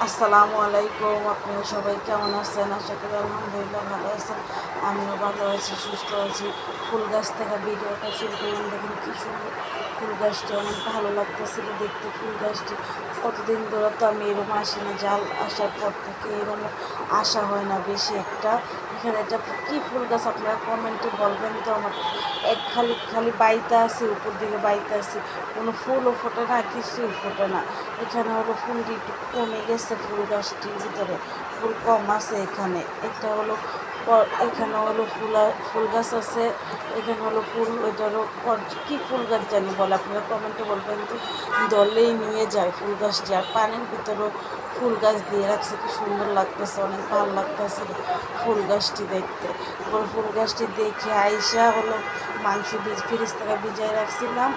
আসসালামু আলাইকুম। আপনারা সবাই কেমন আছেন? আশা করি আলহামদুলিল্লাহ ভালো আছেন। আমিও ভালো আছি, সুস্থ আছি। ফুল গাছ থেকে ভিডিওটা শুরু করলাম। দেখেন কী সুন্দর ফুল গাছটি, অনেক ভালো লাগতেছিল দেখতে। ফুল গাছটি কতদিন ধরে তো আমি এরকম আসি না, জাল আসার পর থেকে এরকম আসা হয় না বেশি একটা। এখানে একটা কী ফুল গাছ আপনারা কমেন্টে বলবেন তো। আমার এক খালি খালি বাইতে আছে, উপর দিকে বাইতে আছে, কোনো ফুলও ফোটে না, কিছুই ফোটে না। এখানে হলো ফুলটি একটু কমে গেছে, ফুল গাছটির ভিতরে ফুল কম আছে। এখানে একটা হলো এখানে হলো ফুল গাছ আছে। এখানে হলো ফুল, ওইটারও কী ফুল গাছ জানি বলে, আপনারা কমেন্টে বলবেন তো। দলেই নিয়ে যায় ফুল গাছটি। আর পানির ভিতরেও ফুল গাছ দিয়ে রাখছে, কি সুন্দর লাগতেছে, অনেক ভালো লাগতেছে ফুল গাছটি দেখতে। এবার ফুল গাছটি দেখে আইসা হলো মাংস ফ্রিজ থেকে ভিজাই রাখছিলাম।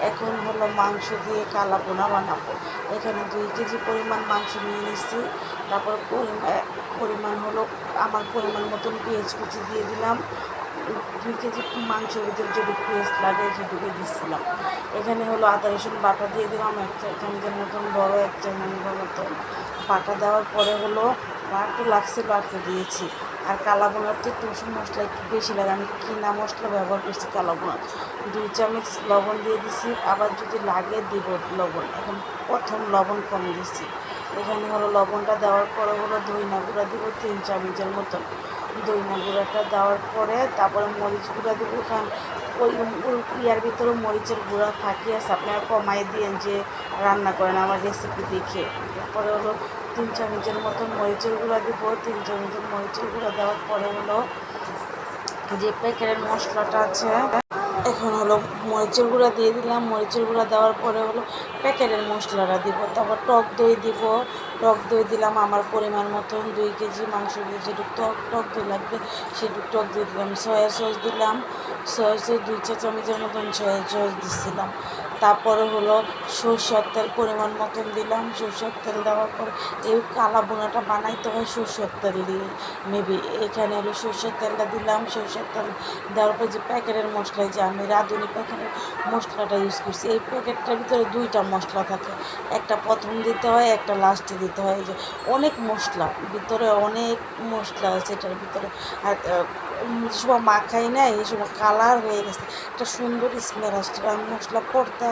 এখন হলো মাংস দিয়ে কালা বোনা বানাবো। এখানে 2 কেজি পরিমাণ মাংস নিয়ে নিচ্ছি। তারপর পরিমাণ হলো আমার পরিমাণ মতন পেঁয়াজ কুচি দিয়ে দিলাম। 2 কেজি মাংসের ভিতরে যদি পেস্ট লাগে সেটুকু দিচ্ছিলাম। এখানে হলো আদা রসুন বাটা দিয়ে দিলাম 1 চা চামচের মতন, বড় 1 চা চামচের মতন বাটা দেওয়ার পরে হলো একটু লাগছে, বাটতে দিয়েছি। আর কালা বোনাতে একটু মশলা একটু বেশি লাগে, আমি কিনা মশলা ব্যবহার করছি কালা বোনা। 2 চামচ লবণ দিয়ে দিছি, আবার যদি লাগে দিব লবণ। এখন প্রথম লবণ কম দিছি। এখানে হলো লবণটা দেওয়ার পরে হলো ধইনা গুঁড়া দিব 3 চামচের মতন। দইনা গুঁড়াটা দেওয়ার পরে তারপরে মরিচ গুঁড়া দেবো। কারণ ওই ইয়ার ভিতরে মরিচের গুঁড়া থাকি আছে, আপনারা কমাই দিয়েন যে রান্না করেন আমার রেসিপি দেখে। তারপরে হলো 3 চামচের মতন মরিচের গুঁড়া দিব। 3 চামচের মরিচের গুঁড়া দেওয়ার পরে হলো যে প্যাকেটের মশলাটা আছে, এখন হলো মরিচের গুঁড়া দিয়ে দিলাম। মরিচের গুঁড়া দেওয়ার পরে হলো প্যাকেটের মশলাটা দিব। তারপর টক দই দিব। টক দই দিলাম আমার পরিমাণ মতন। 2 কেজি মাংস দিয়ে যেটুকু টক দই লাগবে সেটুকু টক দই দিলাম। সয়া সস দিলাম। সয়া সস 2 চা চামচের মতন সয়া সস দিচ্ছিলাম। তারপরে হলো সরষের তেল পরিমাণ মতন দিলাম। সরষের তেল দেওয়ার পরে এই কালা বোনাটা বানাইতে হয় সরষের তেল দিয়ে মেবি। এখানে হলো সরষের তেলটা দিলাম। সরষের তেল দেওয়ার পর যে প্যাকেটের মশলা, যে আমি রাঁধুনি প্যাকেটের মশলাটা ইউজ করছি, এই প্যাকেটটার ভিতরে 2টা মশলা থাকে, একটা প্রথম দিতে হয়, একটা লাস্টে দিতে হয়। যে অনেক মশলা ভিতরে, অনেক মশলা আছে এটার ভিতরে। আর সময় মাখাই নাই, এই সময় কালার হয়ে গেছে, একটা সুন্দর স্মেল আসছে। আমি মশলা পড়তে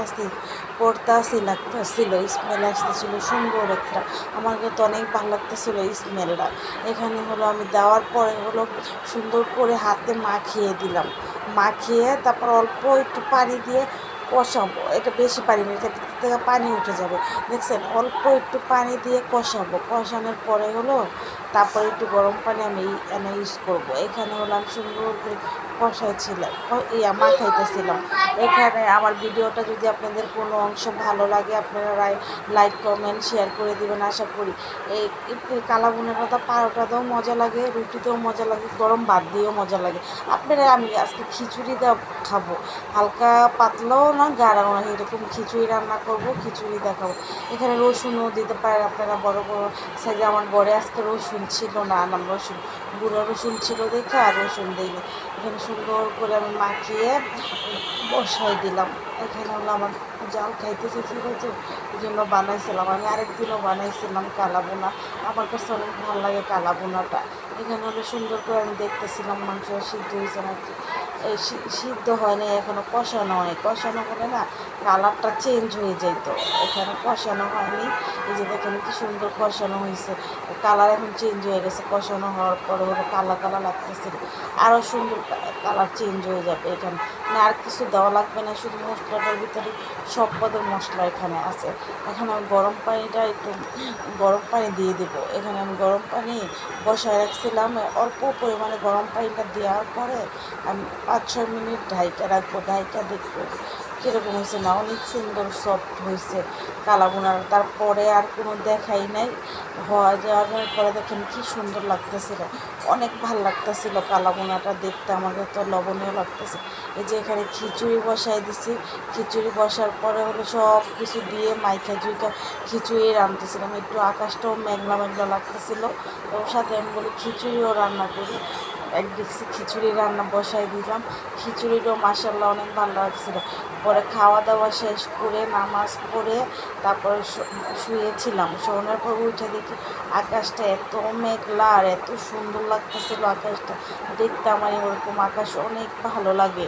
আসি লাগতেছিল, স্মেল আসতেছিল সুন্দর একটা। আমার কাছে অনেক ভালো লাগতেছিল এই স্মেলটা। এখানে হলো আমি দেওয়ার পরে হলো সুন্দর করে হাতে মাখিয়ে দিলাম। মাখিয়ে তারপর অল্প একটু পানি দিয়ে কষাবো। এটা বেশি পানি না, এটা থেকে পানি উঠে যাবে, দেখছেন। অল্প একটু পানি দিয়ে কষাবো। কষানোর পরে হলো তারপরে একটু গরম পানি আমি এনে ইউজ করবো। এখানে হলো আমি সুন্দর করে কষাইছিলাম, মাখাইতেছিলাম। এখানে আমার ভিডিওটা যদি আপনাদের কোনো অংশ ভালো লাগে, আপনারা লাইক কমেন্ট শেয়ার করে দিবেন আশা করি। এই কালা বোনার পাতা পারোটাতেও মজা লাগে, রুটিতেও মজা লাগে, গরম ভাত দিয়েও মজা লাগে। আপনারা, আমি আজকে খিচুড়ি দিয়ে খাবো, হালকা পাতলাও না গাঢ়াও না, এরকম খিচুড়ি রান্না করব, খিচুড়ি দেখাবো। এখানে রসুনও দিতে পারেন আপনারা, বড় বড় সাইজে। আমার ঘরে আজকে রসুন ছিল না, আনাম রসুন, গুঁড়ো রসুন ছিল দেখে আর রসুন দিইনি। এখানে সুন্দর করে আমি মাখিয়ে বসাই দিলাম। এখানে হলো আমার জাল খাইতে চেয়েছিল, যে এই জন্য বানাইছিলাম। আমি আরেকদিনও বানাইছিলাম কালা বোনা, আমার কাছে অনেক ভালো লাগে কালা বোনাটা। এখানে হলো সুন্দর করে আমি দেখতেছিলাম মাংস সিদ্ধ হয়েছে নাকি। এই সিদ্ধ হয় না, এখনও কষানো হয়। কষানো হলে না কালারটা চেঞ্জ হয়ে যেত, এখানে কষানো হয়নি। এই যে দেখেন কি সুন্দর কষানো হয়েছে, কালার এখন চেঞ্জ হয়ে গেছে। কষানো হওয়ার পরে হলো কালা কালা লাগতেছে, আরও সুন্দর কালার চেঞ্জ হয়ে যাবে। এখানে না আর কিছু দেওয়া লাগবে না, শুধু মশলাটার ভিতরে সব পদের মশলা এখানে আছে। এখানে আমি গরম পানিটা একটু গরম পানি দিয়ে দেবো। এখানে আমি গরম পানি বসায় রাখছিলাম, অল্প পরিমাণে গরম পানিটা দেওয়ার পরে আমি 5-6 মিনিট ঢাইকা রাখবো। ঢাইকা দেখবো কীরকম হয়েছে। না অনেক সুন্দর সফট হয়েছে কালা বোনার। তারপরে আর কোনো দেখাই নাই, হওয়া যাওয়ার পরে দেখেন কী সুন্দর লাগতেছিল, অনেক ভালো লাগতেছিল কালা বোনাটা দেখতে। আমাকে তো লবণীয় লাগতেছে। এই যে এখানে খিচুড়ি বসাই দিছি। খিচুড়ি বসার পরে হলো সব কিছু দিয়ে মাইখা জুইকা খিচুড়ি রাঁধতেছিলাম। একটু আকাশটাও মেঘলা মেঘলা লাগতেছিল, ওর সাথে আমি বলি খিচুড়িও রান্না করি। এক ডেকচি খিচুড়ি রান্না বসাই দিলাম। খিচুড়িটাও মাশাআল্লাহ অনেক ভালো লাগছিল। পরে খাওয়া দাওয়া শেষ করে নামাজ পড়ে তারপর শুয়েছিলাম। শোয়ানোর পর উঠে দেখি আকাশটা এত মেঘলা আর এত সুন্দর লাগতেছিল। আকাশটা দেখতে আমার এরকম আকাশ অনেক ভালো লাগে।